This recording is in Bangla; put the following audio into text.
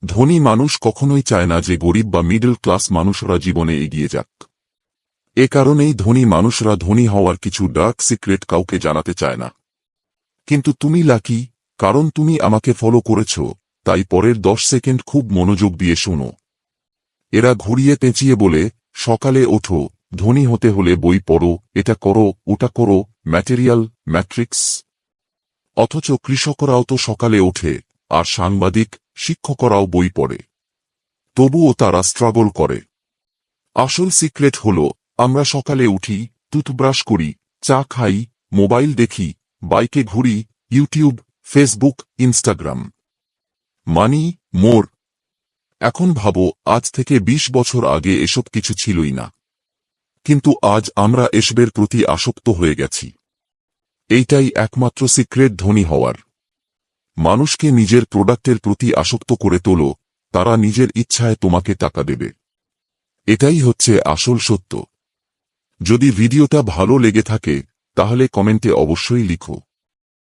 ধনী মানুষ কখনোই চায় না যে গরিব বা মিডল ক্লাস মানুষরা জীবনে এগিয়ে যাক। এ কারণেই ধনী মানুষরা ধনী হওয়ার কিছু ডার্ক সিক্রেট কাউকে জানাতে চায় না। কিন্তু তুমি লাকি, কারণ তুমি আমাকে ফলো করেছ, তাই পরের 10 সেকেন্ড খুব মনোযোগ দিয়ে শোনো। এরা ঘুরিয়ে পেঁচিয়ে বলে, সকালে ওঠো, ধনী হতে হলে বই পড়ো, এটা করো, ওটা করো, ম্যাটেরিয়াল, ম্যাট্রিক্স। অথচ কৃষকরাও তো সকালে ওঠে, আর সাংবাদিক, শিক্ষকরাও বই পড়ে। তবুও তারা স্ট্রাগল করে। আসল সিক্রেট হল, আমরা সকালে উঠি, টুথব্রাশ করি, চা খাই, মোবাইল দেখি, বাইকে ঘুরি, ইউটিউব, ফেসবুক, ইনস্টাগ্রাম। মানি, মোর। এখন ভাবো, আজ থেকে 20 বছর আগে এসব কিছু ছিলই না। কিন্তু আজ আমরা এসবের প্রতি আসক্ত হয়ে গেছি। এইটাই একমাত্র সিক্রেট ধনী হওয়ার। মানুষকে নিজের প্রোডাক্টের প্রতি আসক্ত করে তোলো, তারা নিজের ইচ্ছায় তোমাকে টাকা দেবে। এটাই হচ্ছে আসল সত্য। যদি ভিডিওটা ভালো লেগে থাকে, তাহলে কমেন্টে অবশ্যই লিখো।